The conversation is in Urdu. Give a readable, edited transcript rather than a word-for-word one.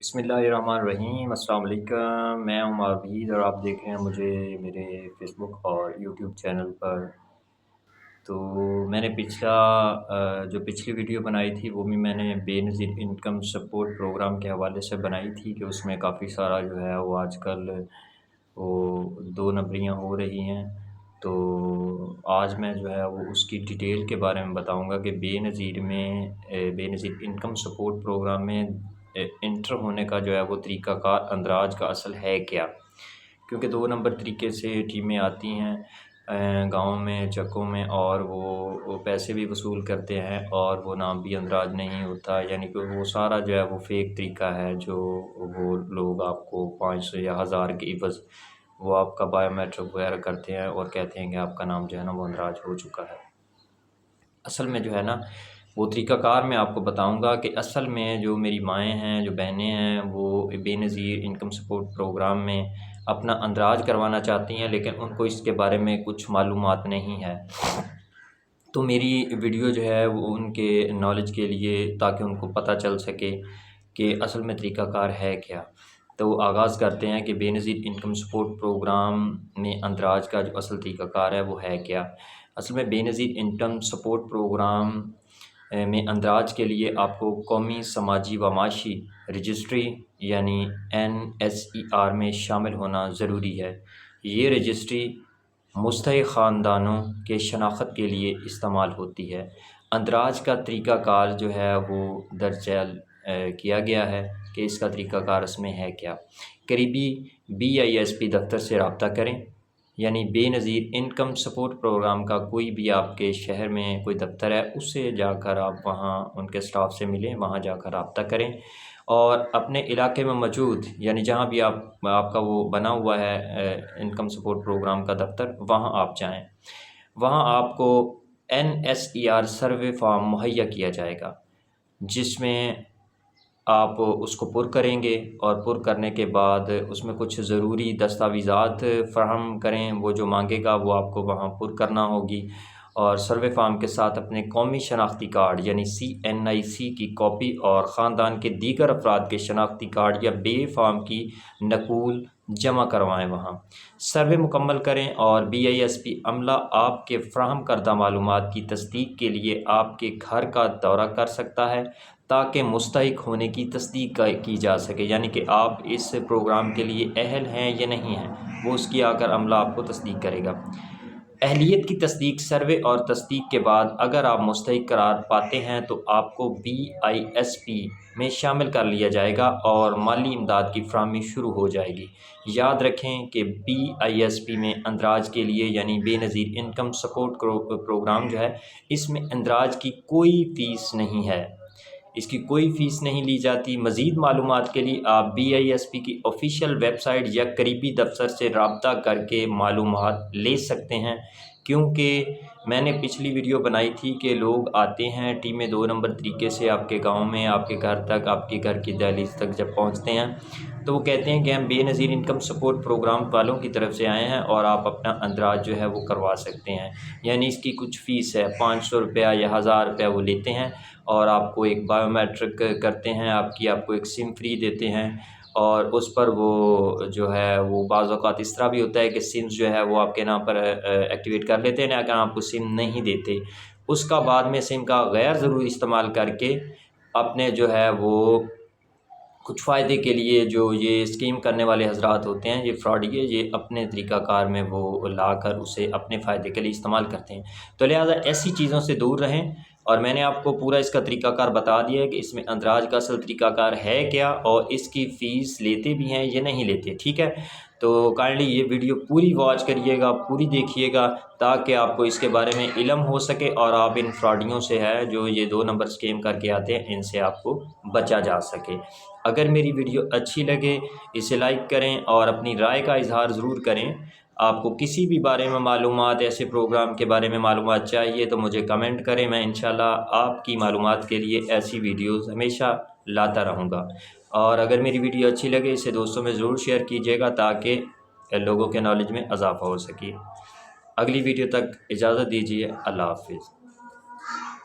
بسم اللہ الرحمن الرحیم۔ السلام علیکم، میں ہوں عابد اور آپ دیکھ رہے ہیں مجھے میرے فیس بک اور یوٹیوب چینل پر۔ تو میں نے جو پچھلی ویڈیو بنائی تھی وہ بھی میں نے بے نظیر انکم سپورٹ پروگرام کے حوالے سے بنائی تھی کہ اس میں کافی سارا جو ہے وہ آج کل وہ 2 نمبریاں ہو رہی ہیں۔ تو آج میں جو ہے وہ اس کی ڈیٹیل کے بارے میں بتاؤں گا کہ بے نظیر انکم سپورٹ پروگرام میں انٹر ہونے کا جو ہے وہ طریقہ کار اندراج کا اصل ہے کیا، کیونکہ 2 نمبر طریقے سے ٹیمیں آتی ہیں گاؤں میں چکوں میں، اور وہ پیسے بھی وصول کرتے ہیں اور وہ نام بھی اندراج نہیں ہوتا، یعنی کہ وہ سارا جو ہے وہ فیک طریقہ ہے جو وہ لوگ آپ کو 500 یا 1000 کے عوض وہ آپ کا بایو میٹرک وغیرہ کرتے ہیں اور کہتے ہیں کہ آپ کا نام جو ہے نا وہ اندراج ہو چکا ہے۔ اصل میں جو ہے نا وہ طریقہ کار میں آپ کو بتاؤں گا کہ اصل میں جو میری مائیں ہیں، جو بہنیں ہیں، وہ بے نظیر انکم سپورٹ پروگرام میں اپنا اندراج کروانا چاہتی ہیں، لیکن ان کو اس کے بارے میں کچھ معلومات نہیں ہے۔ تو میری ویڈیو جو ہے وہ ان کے نالج کے لیے، تاکہ ان کو پتہ چل سکے کہ اصل میں طریقہ کار ہے کیا۔ تو آغاز کرتے ہیں کہ بے نظیر انکم سپورٹ پروگرام میں اندراج کا جو اصل طریقہ کار ہے وہ ہے کیا۔ اصل میں بے نظیر انکم سپورٹ پروگرام میں اندراج کے لیے آپ کو قومی سماجی و معاشی رجسٹری یعنی NSER میں شامل ہونا ضروری ہے۔ یہ رجسٹری مستحق خاندانوں کے شناخت کے لیے استعمال ہوتی ہے۔ اندراج کا طریقہ کار جو ہے وہ درج ذیل کیا گیا ہے کہ اس کا طریقہ کار اس میں ہے کیا۔ قریبی BISP دفتر سے رابطہ کریں، یعنی بے نظیر انکم سپورٹ پروگرام کا کوئی بھی آپ کے شہر میں کوئی دفتر ہے، اس سے جا کر آپ وہاں ان کے سٹاف سے ملیں، وہاں جا کر رابطہ کریں، اور اپنے علاقے میں موجود یعنی جہاں بھی آپ کا وہ بنا ہوا ہے انکم سپورٹ پروگرام کا دفتر، وہاں آپ جائیں۔ وہاں آپ کو NSER سروے فارم مہیا کیا جائے گا، جس میں آپ اس کو پر کریں گے، اور پر کرنے کے بعد اس میں کچھ ضروری دستاویزات فراہم کریں، وہ جو مانگے گا وہ آپ کو وہاں پر کرنا ہوگی، اور سروے فارم کے ساتھ اپنے قومی شناختی کارڈ یعنی CNIC کی کاپی اور خاندان کے دیگر افراد کے شناختی کارڈ یا بے فارم کی نقول جمع کروائیں۔ وہاں سروے مکمل کریں، اور BISP عملہ آپ کے فراہم کردہ معلومات کی تصدیق کے لیے آپ کے گھر کا دورہ کر سکتا ہے، تاکہ مستحق ہونے کی تصدیق کی جا سکے، یعنی کہ آپ اس پروگرام کے لیے اہل ہیں یا نہیں ہیں، وہ اس کی آ کر عملہ آپ کو تصدیق کرے گا۔ اہلیت کی تصدیق سروے اور تصدیق کے بعد اگر آپ مستحق قرار پاتے ہیں تو آپ کو BISP میں شامل کر لیا جائے گا اور مالی امداد کی فراہمی شروع ہو جائے گی۔ یاد رکھیں کہ BISP میں اندراج کے لیے یعنی بے نظیر انکم سپورٹ پروگرام جو ہے، اس میں اندراج کی کوئی فیس نہیں ہے، اس کی کوئی فیس نہیں لی جاتی۔ مزید معلومات کے لیے آپ BISP کی آفیشیل ویب سائٹ یا قریبی دفتر سے رابطہ کر کے معلومات لے سکتے ہیں، کیونکہ میں نے پچھلی ویڈیو بنائی تھی کہ لوگ آتے ہیں ٹیمیں 2 نمبر طریقے سے آپ کے گاؤں میں، آپ کے گھر تک، آپ کے گھر کی دہلیز تک جب پہنچتے ہیں تو وہ کہتے ہیں کہ ہم بے نظیر انکم سپورٹ پروگرام والوں کی طرف سے آئے ہیں اور آپ اپنا اندراج جو ہے وہ کروا سکتے ہیں، یعنی اس کی کچھ فیس ہے، 500 روپیہ یا 1000 روپیہ وہ لیتے ہیں، اور آپ کو ایک بایو میٹرک کرتے ہیں، آپ کو ایک سم فری دیتے ہیں، اور اس پر وہ جو ہے وہ بعض اوقات اس طرح بھی ہوتا ہے کہ سمز جو ہے وہ آپ کے نام پر ایکٹیویٹ کر لیتے ہیں، اگر آپ کو سم نہیں دیتے، اس کا بعد میں سم کا غیر ضروری استعمال کر کے اپنے جو ہے وہ کچھ فائدے کے لیے جو یہ اسکیم کرنے والے حضرات ہوتے ہیں، یہ فراڈی ہے، یہ اپنے طریقہ کار میں وہ لا کر اسے اپنے فائدے کے لیے استعمال کرتے ہیں۔ تو لہٰذا ایسی چیزوں سے دور رہیں، اور میں نے آپ کو پورا اس کا طریقہ کار بتا دیا ہے کہ اس میں اندراج کا اصل طریقہ کار ہے کیا، اور اس کی فیس لیتے بھی ہیں یا نہیں لیتے، ٹھیک ہے؟ تو کائنڈلی یہ ویڈیو پوری واچ کریے گا، پوری دیکھیے گا، تاکہ آپ کو اس کے بارے میں علم ہو سکے، اور آپ ان فراڈیوں سے ہے جو یہ 2 نمبر اسکیم کر کے آتے ہیں، ان سے آپ کو بچا جا سکے۔ اگر میری ویڈیو اچھی لگے اسے لائک کریں اور اپنی رائے کا اظہار ضرور کریں۔ آپ کو کسی بھی بارے میں معلومات، ایسے پروگرام کے بارے میں معلومات چاہیے تو مجھے کمنٹ کریں، میں انشاءاللہ آپ کی معلومات کے لیے ایسی ویڈیوز ہمیشہ لاتا رہوں گا۔ اور اگر میری ویڈیو اچھی لگے اسے دوستوں میں ضرور شیئر کیجیے گا، تاکہ لوگوں کے نالج میں اضافہ ہو سکے۔ اگلی ویڈیو تک اجازت دیجیے، اللہ حافظ۔